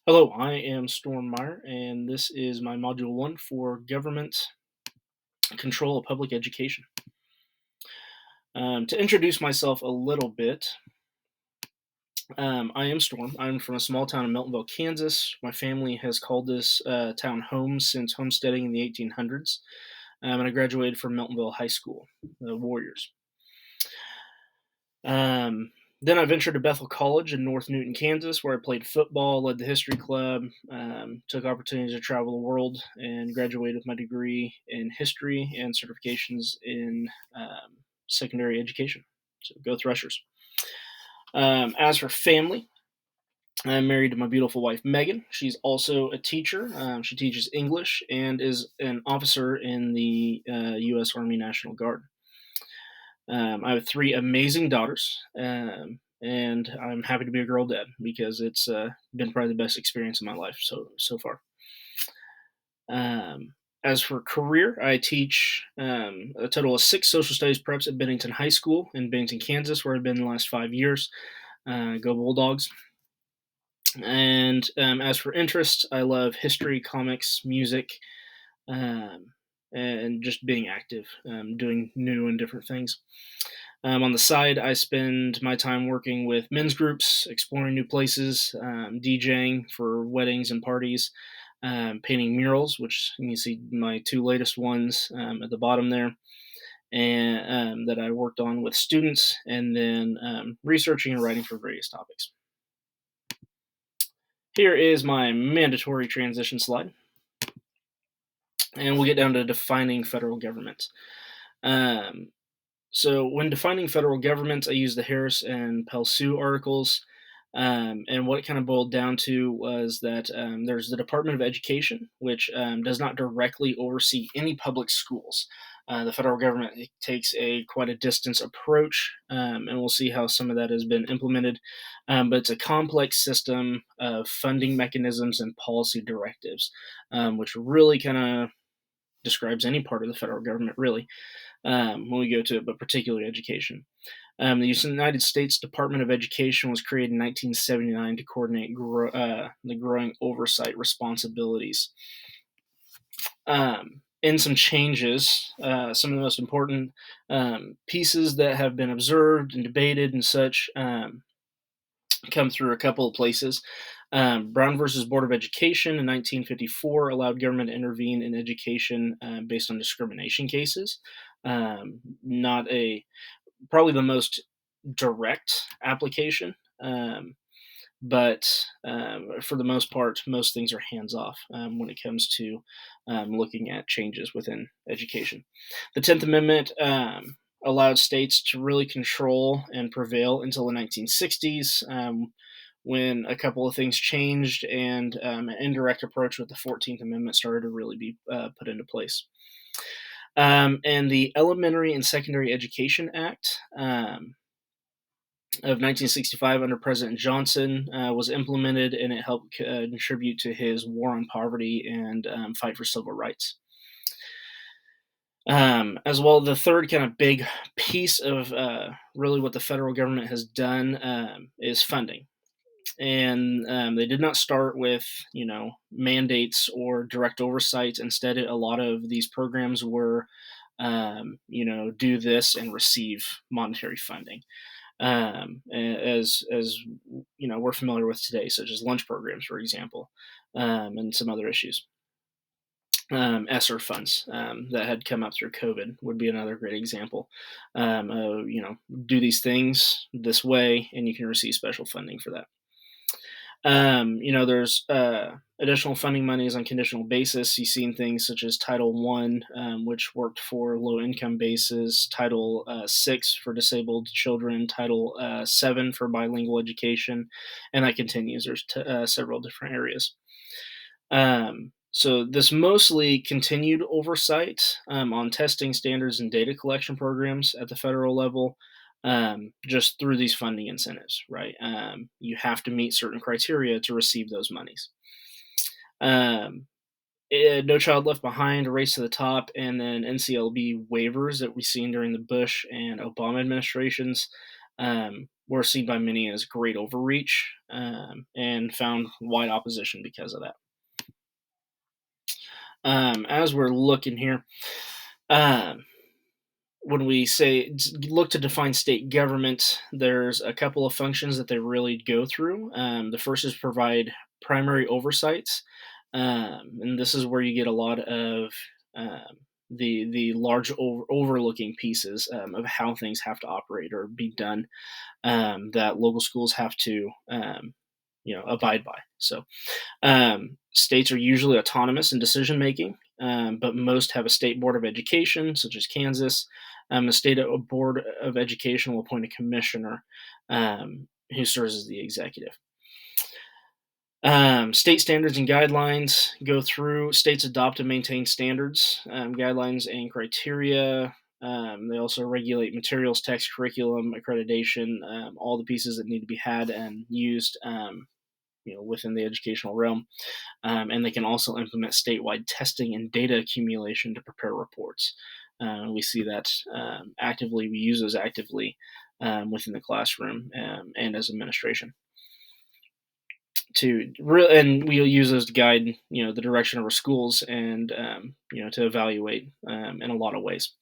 Hello, I am Storm Meyer, and this is my Module 1 for Government Control of Public Education. To introduce myself a little bit, I am Storm. I'm from a small town in Meltonville, Kansas. My family has called this town home since homesteading in the 1800s, and I graduated from Meltonville High School, the Warriors. Then I ventured to Bethel College in North Newton, Kansas, where I played football, led the history club, took opportunities to travel the world, and graduated with my degree in history and certifications in secondary education. So go Threshers. As for family, I'm married to my beautiful wife, Megan. She's also a teacher. She teaches English and is an officer in the U.S. Army National Guard. I have three amazing daughters, and I'm happy to be a girl dad because it's been probably the best experience of my life so far. As for career, I teach a total of 6 social studies preps at Bennington High School in Bennington, Kansas, where I've been the last 5 years. Go Bulldogs! And as for interests, I love history, comics, music, and just being active, doing new and different things. On the side, I spend my time working with men's groups, exploring new places, DJing for weddings and parties, painting murals, which you can see my 2 latest ones at the bottom there, and that I worked on with students, and then researching and writing for various topics. Here is my mandatory transition slide, and we'll get down to defining federal government. So when defining federal government, I used the Harris and Pelsu articles, and what it kind of boiled down to was that there's the Department of Education, which does not directly oversee any public schools. The federal government takes quite a distance approach, and we'll see how some of that has been implemented. But it's a complex system of funding mechanisms and policy directives, which really kind of describes any part of the federal government, really, when we go to it, but particularly education. The United States Department of Education was created in 1979 to coordinate the growing oversight responsibilities. In some changes, some of the most important pieces that have been observed and debated and such come through a couple of places. Brown versus Board of Education in 1954 allowed government to intervene in education based on discrimination cases. Not probably the most direct application, but for the most part, most things are hands off when it comes to looking at changes within education. The 10th Amendment allowed states to really control and prevail until the 1960s, when a couple of things changed and an indirect approach with the 14th Amendment started to really be put into place. And the Elementary and Secondary Education Act of 1965 under President Johnson was implemented, and it helped contribute to his war on poverty and fight for civil rights. As well, the third kind of big piece of really what the federal government has done is funding. And they did not start with, mandates or direct oversight. Instead, a lot of these programs were, do this and receive monetary funding. As we're familiar with today, such as lunch programs, for example, and some other issues. ESSER funds that had come up through COVID would be another great example. Do these things this way, and you can receive special funding for that. There's additional funding monies on conditional basis. You've seen things such as Title I, which worked for low-income bases, Title VI for disabled children, Title VII for bilingual education, and that continues. There's several different areas. So this mostly continued oversight on testing standards and data collection programs at the federal level, just through these funding incentives, right? You have to meet certain criteria to receive those monies. No Child Left Behind, A Race to the Top, and then NCLB waivers that we've seen during the Bush and Obama administrations were seen by many as great overreach, and found wide opposition because of that. As we're looking here, um, when we say look to define state government, there's a couple of functions that they really go through. The first is provide primary oversights, and this is where you get a lot of the large overlooking pieces of how things have to operate or be done, that local schools have to abide by. So states are usually autonomous in decision making, but most have a state board of education, such as Kansas. The state board of education will appoint a commissioner, who serves as the executive. State standards and guidelines go through. States adopt and maintain standards, guidelines, and criteria. They also regulate materials, text, curriculum, accreditation, all the pieces that need to be had and used, within the educational realm. And they can also implement statewide testing and data accumulation to prepare reports. We see that actively. We use those actively within the classroom, and as administration and we'll use those to guide the direction of our schools, and to evaluate in a lot of ways,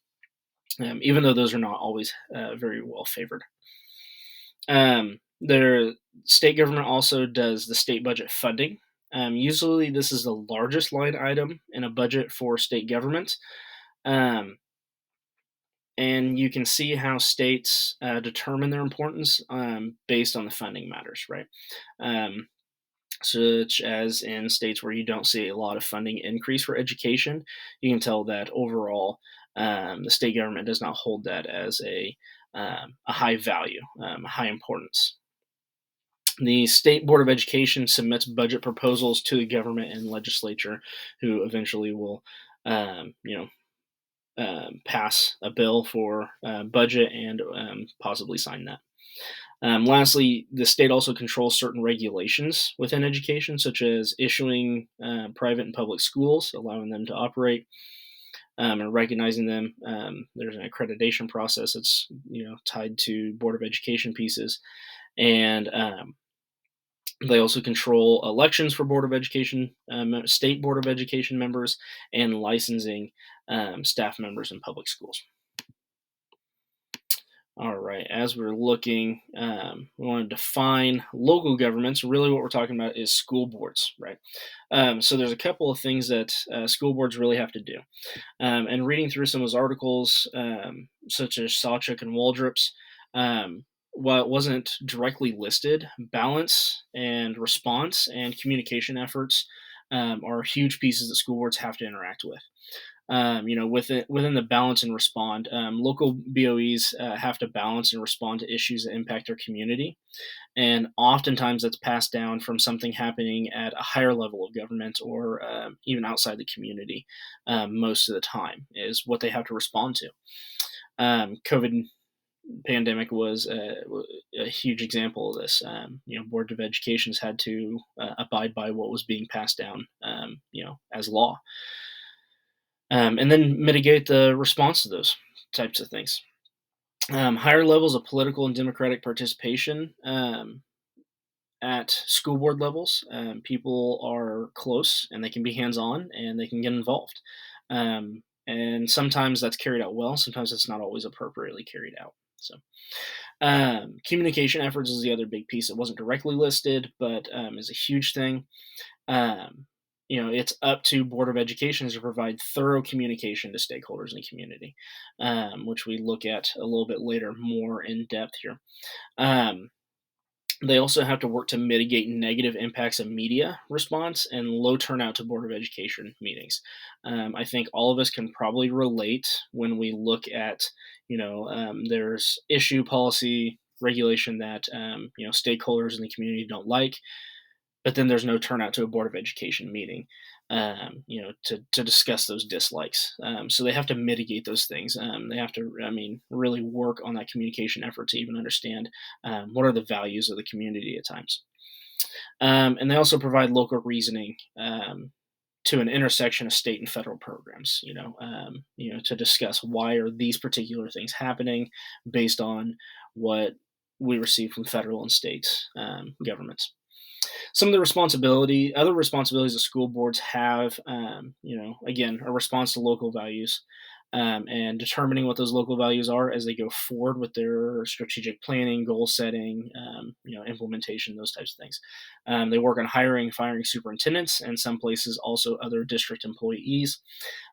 even though those are not always very well favored. The state government also does the state budget funding. Usually, this is the largest line item in a budget for state government. Um, and you can see how states determine their importance based on the funding matters, right? Um, Such as in states where you don't see a lot of funding increase for education, you can tell that overall the state government does not hold that as a high value, a high importance. The State Board of Education submits budget proposals to the government and legislature, who eventually will, pass a bill for budget and possibly sign that. Lastly, the state also controls certain regulations within education, such as issuing private and public schools, allowing them to operate, and recognizing them. There's an accreditation process that's tied to Board of Education pieces, and they also control elections for Board of Education, state Board of Education members, and licensing staff members in public schools. All right, as we're looking, we want to define local governments. Really, what we're talking about is school boards, right? So there's a couple of things that school boards really have to do. And reading through some of those articles, such as Sawchuk and Waldrop's, while it wasn't directly listed, balance and response and communication efforts are huge pieces that school boards have to interact with. Within the balance and respond, local BOEs have to balance and respond to issues that impact their community, and oftentimes that's passed down from something happening at a higher level of government or even outside the community. Most of the time is what they have to respond to. COVID pandemic was a huge example of this. Board of Educations had to abide by what was being passed down, as law, and then mitigate the response to those types of things. Higher levels of political and democratic participation at school board levels. People are close and they can be hands on and they can get involved. And sometimes that's carried out well, sometimes it's not always appropriately carried out. So, communication efforts is the other big piece. It wasn't directly listed, but is a huge thing. It's up to Board of Education to provide thorough communication to stakeholders in the community, which we look at a little bit later, more in depth here. They also have to work to mitigate negative impacts of media response and low turnout to Board of Education meetings. I think all of us can probably relate when we look at, there's issue, policy, regulation that, stakeholders in the community don't like, but then there's no turnout to a Board of Education meeting, to discuss those dislikes. So they have to mitigate those things. They have to, really work on that communication effort to even understand what are the values of the community at times. And they also provide local reasoning to an intersection of state and federal programs. To discuss why are these particular things happening based on what we receive from federal and state governments. Some of the other responsibilities that school boards have, again, a response to local values, and determining what those local values are as they go forward with their strategic planning, goal setting, implementation, those types of things. They work on hiring, firing superintendents, and some places also other district employees.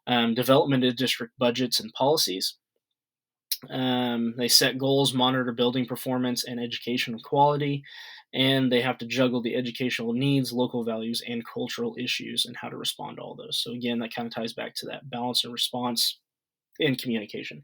Development of district budgets and policies. They set goals, monitor building performance and educational quality, and they have to juggle the educational needs, local values, and cultural issues and how to respond to all those. So, again, that kind of ties back to that balance and response in communication.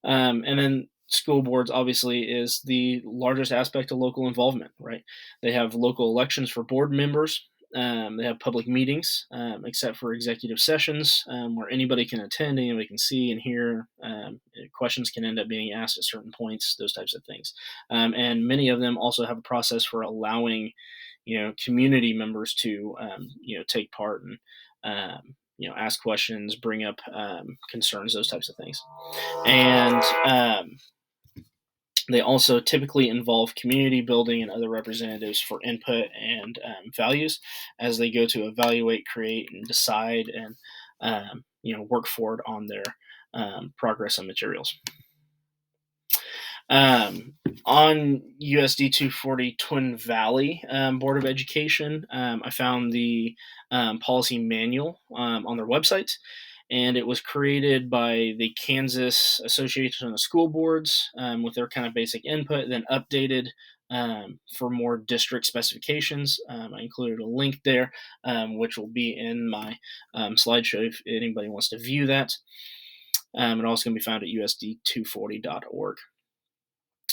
And then school boards obviously is the largest aspect of local involvement, right? They have local elections for board members. They have public meetings, except for executive sessions, where anybody can attend, anybody can see and hear. Questions can end up being asked at certain points, those types of things. And many of them also have a process for allowing, community members to, take part and, ask questions, bring up concerns, those types of things. And they also typically involve community building and other representatives for input and values as they go to evaluate, create, and decide and work forward on their progress and materials. On USD 240 Twin Valley Board of Education, I found the policy manual on their website, and it was created by the Kansas Association of School Boards with their kind of basic input, then updated for more district specifications. I included a link there, which will be in my slideshow if anybody wants to view that. It also can be found at usd240.org.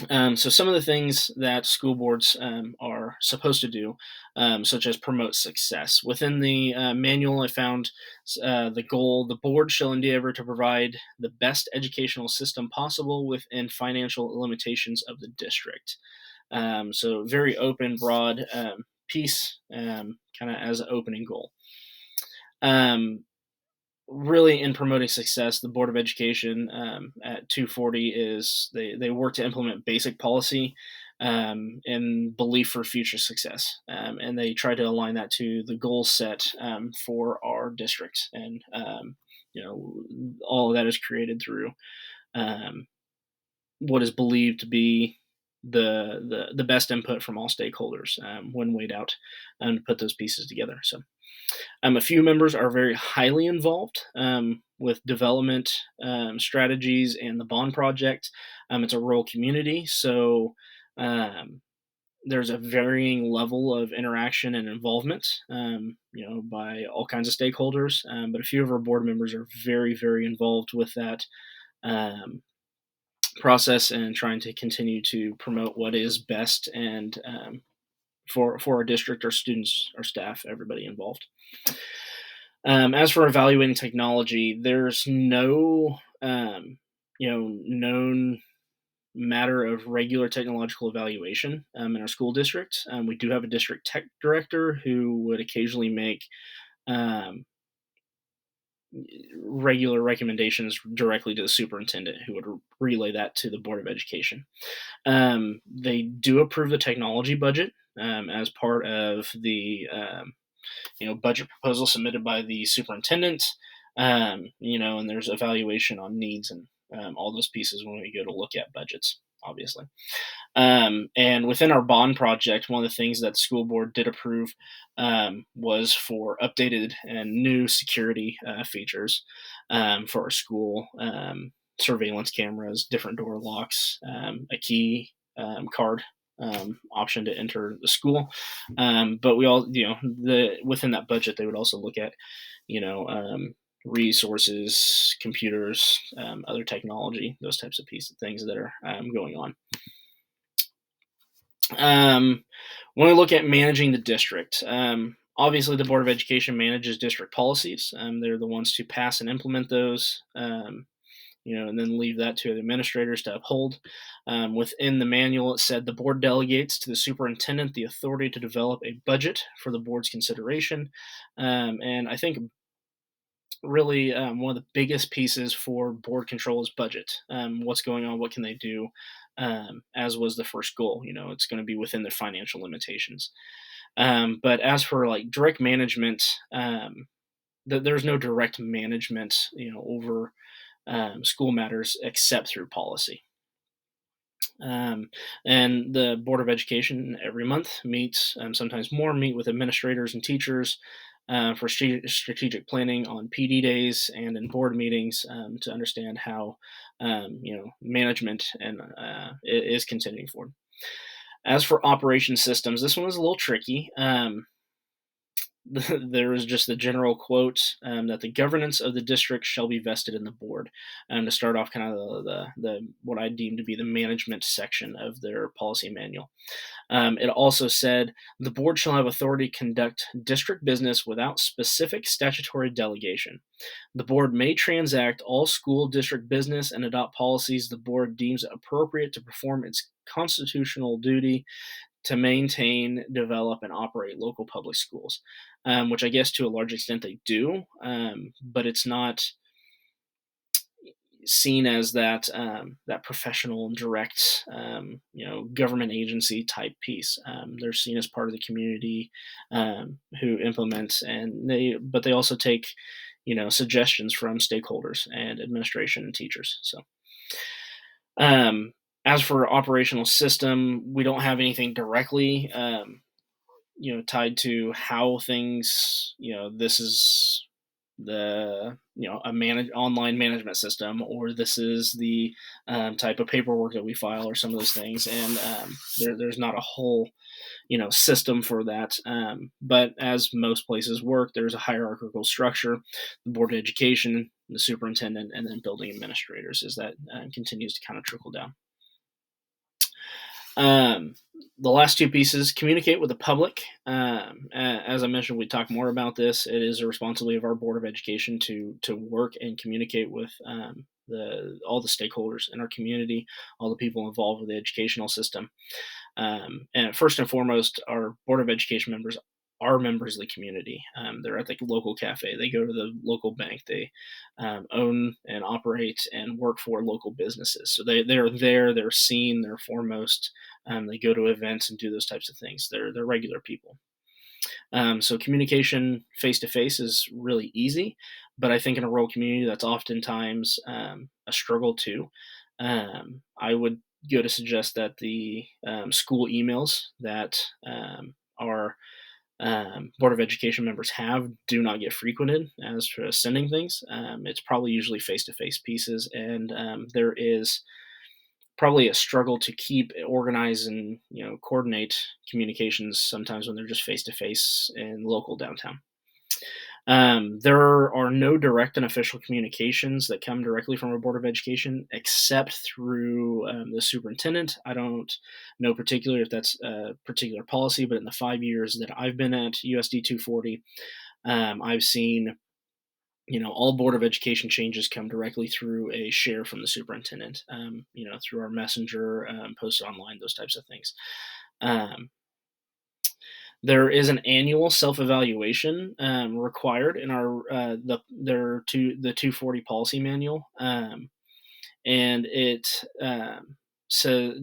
So some of the things that school boards are supposed to do, such as promote success. Within the manual, I found the goal: the board shall endeavor to provide the best educational system possible within financial limitations of the district. So very open, broad piece, kind of as an opening goal. Really, in promoting success, the Board of Education at 240 is they work to implement basic policy and belief for future success, and they try to align that to the goal set for our district, and all of that is created through what is believed to be the best input from all stakeholders when weighed out to put those pieces together. So. A few members are very highly involved with development strategies and the bond project. It's a rural community, so there's a varying level of interaction and involvement, by all kinds of stakeholders. But a few of our board members are very, very involved with that process and trying to continue to promote what is best and for our district, our students, our staff, everybody involved. As for evaluating technology, there's no known matter of regular technological evaluation in our school district. We do have a district tech director who would occasionally make regular recommendations directly to the superintendent, who would relay that to the Board of Education. They do approve the technology budget as part of the budget proposal submitted by the superintendent, and there's evaluation on needs and all those pieces when we go to look at budgets, obviously. And within our bond project, one of the things that the school board did approve was for updated and new security features for our school, surveillance cameras, different door locks, a key card option to enter the school. But we all, within that budget, they would also look at, resources, computers, other technology, those types of things that are going on. When we look at managing the district, obviously the Board of Education manages district policies. They're the ones to pass and implement those. And then leave that to the administrators to uphold. Within the manual, it said the board delegates to the superintendent the authority to develop a budget for the board's consideration. And I think really one of the biggest pieces for board control is budget. What's going on? What can they do? As was the first goal. It's going to be within their financial limitations. But as for like direct management, there's no direct management, over school matters except through policy. Um, and the Board of Education every month meets, sometimes more, meet with administrators and teachers for strategic planning on PD days and in board meetings to understand how management and is continuing forward. As for operation systems, this one is a little tricky. There is just the general quote that the governance of the district shall be vested in the board. To start off, kind of the what I deem to be the management section of their policy manual. It also said the board shall have authority to conduct district business without specific statutory delegation. The board may transact all school district business and adopt policies the board deems appropriate to perform its constitutional duty to maintain, develop, and operate local public schools, which I guess to a large extent they do, but it's not seen as that professional and direct, government agency type piece. They're seen as part of the community who implements, but they also take, suggestions from stakeholders and administration and teachers. So. Um, as for operational system, we don't have anything directly, tied to how things, this is a online management system, or this is the type of paperwork that we file, or some of those things. And there's not a whole, system for that. But as most places work, there's a hierarchical structure: the board of education, the superintendent, and then building administrators, as that continues to kind of trickle down. The last two pieces: communicate with the public. As I mentioned, we talk more about this. It is a responsibility of our Board of Education to work and communicate with all the stakeholders in our community, all the people involved with the educational system. And first and foremost, our Board of Education members are members of the community. They're at the local cafe. They go to the local bank. They own and operate and work for local businesses. So they're there. They're seen. They're foremost. They go to events and do those types of things. They're regular people. So communication face to face is really easy, but I think in a rural community that's oftentimes a struggle too. I would go to suggest that the school emails that our Board of Education members do not get frequented as for sending things. It's probably usually face to face pieces, and there is probably a struggle to keep organize and coordinate communications sometimes when they're just face to face in local downtown. There are no direct and official communications that come directly from a Board of Education except through the superintendent. I don't know particularly if that's a particular policy, but in the 5 years that I've been at USD 240, I've seen all Board of Education changes come directly through a share from the superintendent, through our messenger, posted online, those types of things. There is an annual self-evaluation required in our the 240 policy manual, and it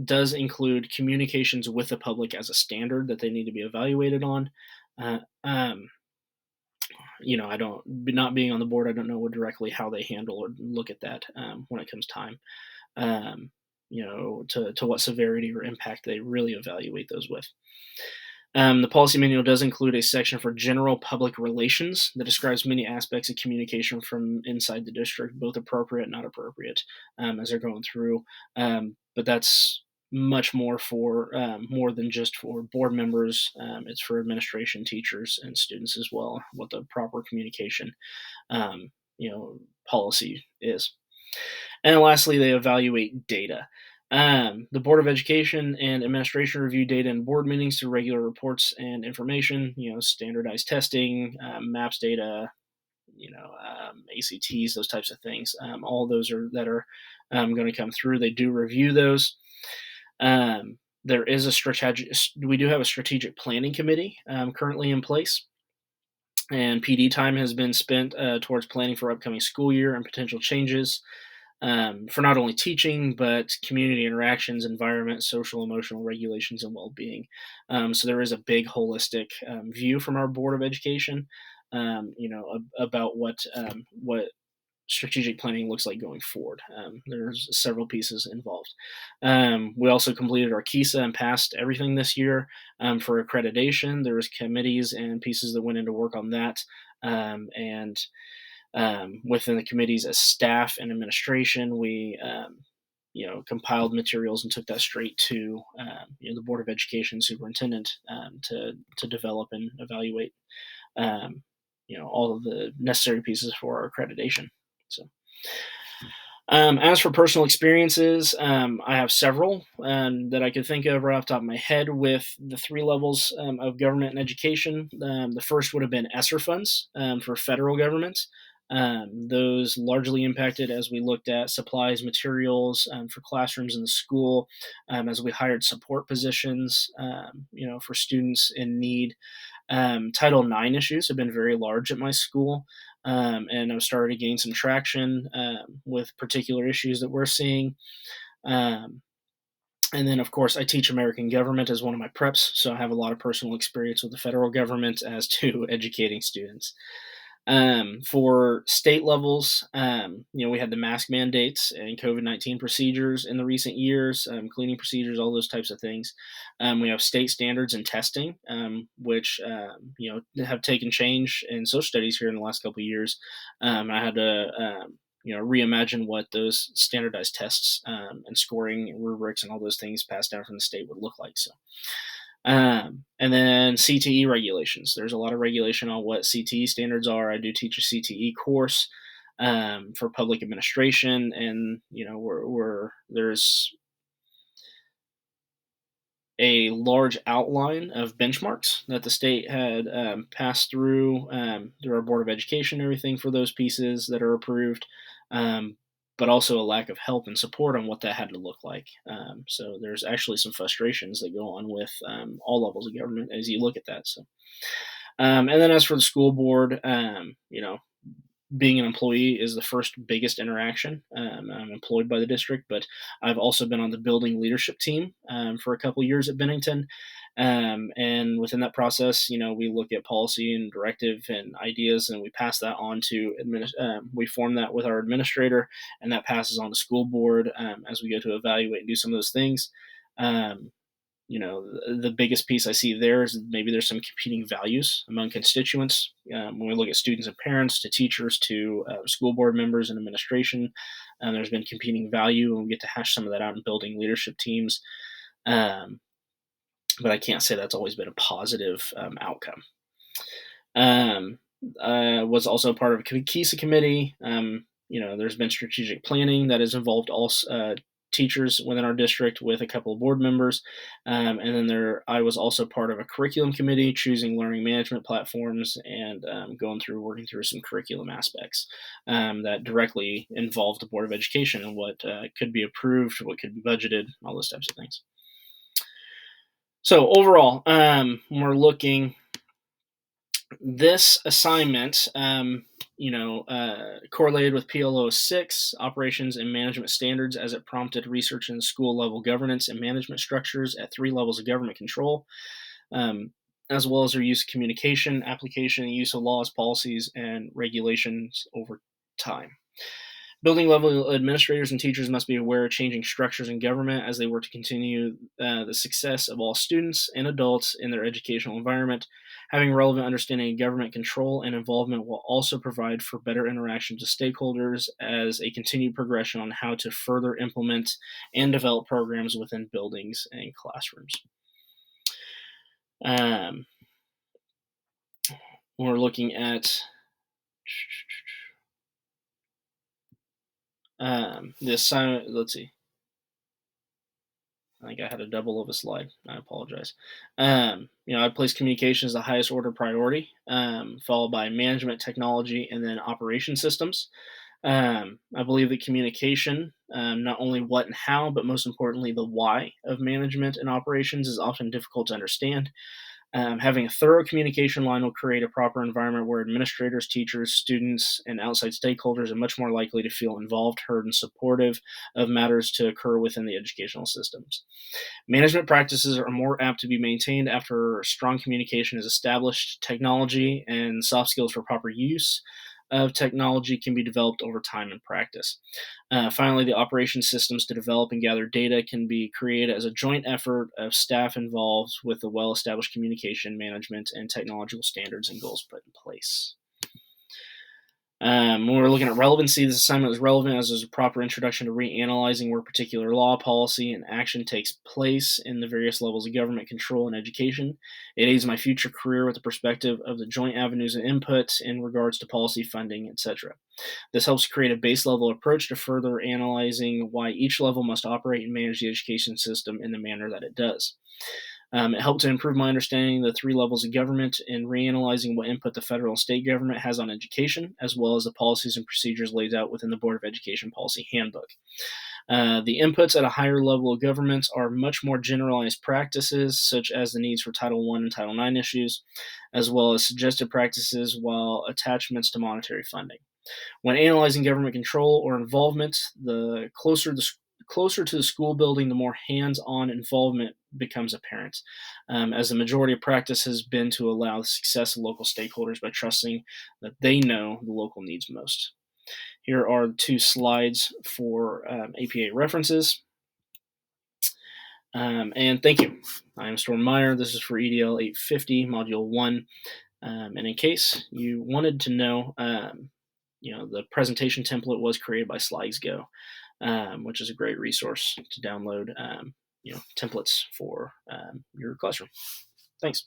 does include communications with the public as a standard that they need to be evaluated on. Uh, um, I don't, not being on the board, I don't know directly how they handle or look at that when it comes time. To what severity or impact they really evaluate those with. The policy manual does include a section for general public relations that describes many aspects of communication from inside the district, both appropriate and not appropriate, as they're going through. But that's much more for more than just for board members. It's for administration, teachers, and students as well, what the proper communication policy is. And lastly, they evaluate data. The Board of Education and Administration review data in board meetings through regular reports and information, standardized testing, MAPS data, ACTs, those types of things. All those are going to come through. They do review those. There is we do have a strategic planning committee currently in place. And PD time has been spent towards planning for upcoming school year and potential changes for not only teaching but community interactions, environment, social, emotional regulations, and well-being. So there is a big holistic view from our Board of Education, about what strategic planning looks like going forward. There's several pieces involved. We also completed our KISA and passed everything this year for accreditation. There was committees and pieces that went into work on that, and within the committees as staff and administration, we compiled materials and took that straight to the Board of Education superintendent to develop and evaluate all of the necessary pieces for our accreditation. So, as for personal experiences, I have several that I could think of right off the top of my head with the three levels of government and education. The first would have been ESSER funds for federal government. Those largely impacted as we looked at supplies, materials for classrooms in the school, as we hired support positions, for students in need. Title IX issues have been very large at my school, and I've started to gain some traction with particular issues that we're seeing. Um, and then, of course, I teach American government as one of my preps, so I have a lot of personal experience with the federal government as to educating students. For state levels, we had the mask mandates and COVID-19 procedures in the recent years, cleaning procedures, all those types of things. We have state standards and testing, which have taken change in social studies here in the last couple of years. I had to reimagine what those standardized tests and scoring rubrics and all those things passed down from the state would look like. So. And then CTE regulations. There's a lot of regulation on what CTE standards are. I do teach a CTE course for public administration, and there's a large outline of benchmarks that the state had passed through our Board of Education and everything for those pieces that are approved, but also a lack of help and support on what that had to look like. So there's actually some frustrations that go on with all levels of government as you look at that. So, and then as for the school board, being an employee is the first biggest interaction. I'm employed by the district, but I've also been on the building leadership team for a couple of years at Bennington. And within that process, we look at policy and directive and ideas, and we pass that on to we form that with our administrator, and that passes on to school board as we go to evaluate and do some of those things. The biggest piece I see there is maybe there's some competing values among constituents. When we look at students and parents, to teachers, to school board members and administration, there's been competing value, and we get to hash some of that out in building leadership teams. But I can't say that's always been a positive outcome. I was also part of a KISA committee. There's been strategic planning that has involved all teachers within our district with a couple of board members. And then I was also part of a curriculum committee, choosing learning management platforms and working through some curriculum aspects that directly involved the Board of Education and what could be approved, what could be budgeted, all those types of things. So overall, we're looking this assignment, correlated with PLO 6, Operations and Management Standards, as it prompted research in school level governance and management structures at 3 levels of government control, as well as their use of communication, application, and use of laws, policies, and regulations over time. Building level administrators and teachers must be aware of changing structures in government as they work to continue the success of all students and adults in their educational environment. Having relevant understanding of government control and involvement will also provide for better interactions with stakeholders as a continued progression on how to further implement and develop programs within buildings and classrooms. We're looking at this assignment. Let's see. I think I had a double of a slide. I apologize. I place communication as the highest order priority, followed by management, technology, and then operation systems. I believe that communication, not only what and how, but most importantly, the why of management and operations is often difficult to understand. Having a thorough communication line will create a proper environment where administrators, teachers, students, and outside stakeholders are much more likely to feel involved, heard, and supportive of matters to occur within the educational systems. Management practices are more apt to be maintained after strong communication is established. Technology and soft skills for proper use of technology can be developed over time and practice. Finally, the operation systems to develop and gather data can be created as a joint effort of staff involved with the well established communication, management, and technological standards and goals put in place. When we're looking at relevancy, this assignment is relevant as there's a proper introduction to reanalyzing where particular law, policy, and action takes place in the various levels of government control and education. It aids my future career with the perspective of the joint avenues and input in regards to policy, funding, etc. This helps create a base level approach to further analyzing why each level must operate and manage the education system in the manner that it does. It helped to improve my understanding of the three levels of government and reanalyzing what input the federal and state government has on education, as well as the policies and procedures laid out within the Board of Education Policy Handbook. The inputs at a higher level of government are much more generalized practices, such as the needs for Title I and Title IX issues, as well as suggested practices while attachments to monetary funding. When analyzing government control or involvement, the closer to the school building, the more hands-on involvement becomes apparent, as the majority of practice has been to allow the success of local stakeholders by trusting that they know the local needs most. Here are 2 slides for APA references. And thank you. I am Storm Meyer. This is for EDL850, Module 1. And in case you wanted to know, the presentation template was created by SlideSgo, which is a great resource to download, templates for your classroom. Thanks.